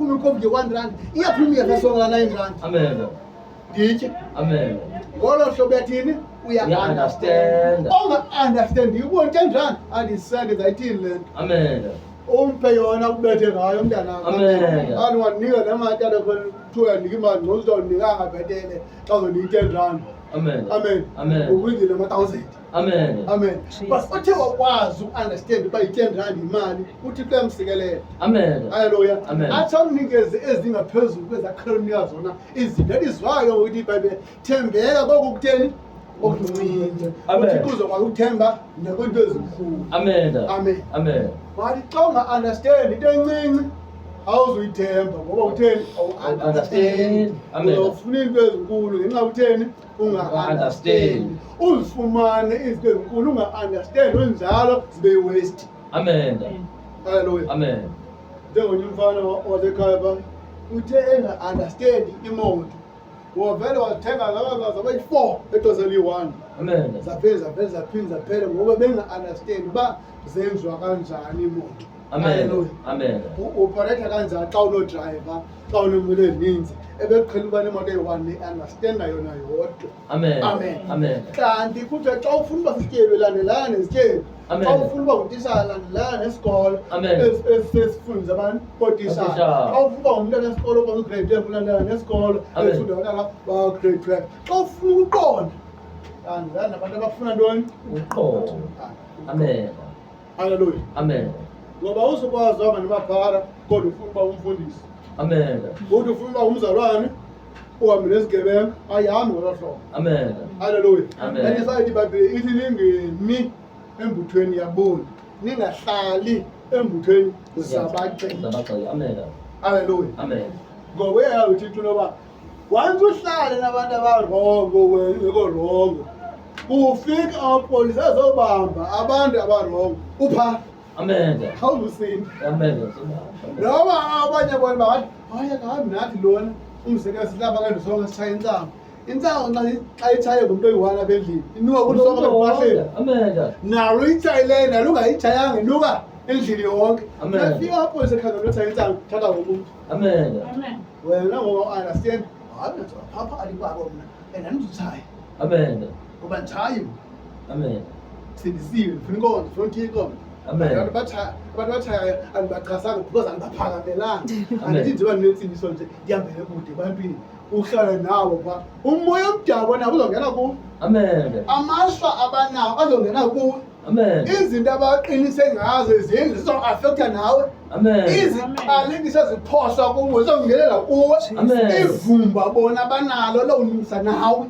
iyaphuma ikhombi nge-R1 iyaphuma iyafesonga 9 rand. Amen. Nditye Amen. ngolo hlobo yathini Uya-understand. onga-understand ibona 10 rand andisande zayithini le nto Amen. umpe yona ubethe ngayo umntanam. Amen. Andiwanika nemali kuthiwa yanika imali nozizawunika ngabhetele xa uzonika i-10 rand. Amen. Amen. Amen. Ukwenzile ama-1000. Amen. Amen. But uthe wakwazi uku-understand uba i-10 rand imali uthixo uyamsikelela. Amen. Haleluya. Amen. Athi awunikeze ezingaphezulu kwezakhonika zona izinto elizwayo ngokuthi ibhayibhile thembeka koku kutheni okuncinci. Amen. uThixo uzokwazi ukuthemba nakwinto ezinkulu. Amen. Amen. Amen. Mali xa unga-understand into encinci awuzuyithemba ngoba utheni Understand. Amen. uzofuna into ezinkulu ngenxa utheni unga-understand. Uzifumane izinto ezinkulu unga-understand wenjalo zibe yi-waste. Amen. Haleluya. Amen. Njengonye umfana wasekhaya pha uthe enga-understand imoto wavele wathenga zabayi-4 edosele iyi-1 Amen. zaphela ngoba benga-understand uba zenziwa kanjani imoto. Amen. Haleluya. Amen. Uoperate kanjani xa unodrayiva xa unemali eninzi ebeqhela uba nemoto eyi-1 ne-understanda yona yodwa. Amen. Amen. Amen. Kanti kuthiwa xa ufuna uba sisityebi landelana nezityebi. Amen. Xa ufuna uba ngutitshala landelana nesikolo Amen. esifundisa abantu kootitshala. Ootitshala. Xa ufuna uba ngumntana wesikolo uba ugrade 12 ulandelana nesikolo Amen. efunda abantwana ba-grade 12. Xa ufuna ukuqonda landelana nabantu abafuna ntoni Uqobo. Amen. haleluya. Amen. Ngoba uzokwazi uhamba namaphara kodwa ufuna uba umfundisi. Amen. Kodwa ufuna uba umzalwane uhambe nezigebenga ayihambi ngolo hlobo. Amen. Haleluya. Amen. Andisayidi ibhayibhile ithi ningemi embuthweni yaboni ningahlali embuthweni zabaceli. Zabaceli. Amen. Haleluya. Amen. Ngoba uyayazi uthixo noba once uhlale nabantu abarongo wena ungekho rongo kufika amapolisa azobamba abantu abarongo upha Amen. awuzusinda. Amen. Noba abanye bona bathi hayi akahambi nathi lona umzekelo silapha kanti sonke sitshaya intsango. Intsango xa itshaye ngumntu oyi-1 apha endlini inuka kuthi sonke empahleni. Amen. Nalo uyitshayile nalo ungayitshayanga inuka endlini yonke. Amen. Nafika amapolisa ekhangela utshaya intsango thatha wonke umntu. Amen. Wena ngoba u-understand hayi phapha alibabo mna and andizutshaya Amen. ngoba nditshayiwe Amen. sindisiwe ndifuna inkonzo ndifuna uthiya inkonzo. Amen. Abantu batshayayo andibachasanga because andibaphakamelanga. Amen. Andithi njengoba ndinentsindiso nje ndihambele kude ebantwini uhlale nawo phaa umoya omdabo nabo uzongena kuwo. Amen. Amashwa abanawo azongena kuwo. Amen. Izinto abaqinise ngazo izindlu zizoafektha nawe. Amen. Iziqalekisa ziphoswa kuwo zizongenelela kuwe. Amen. Ivumba bona banalo lowunusa nawe.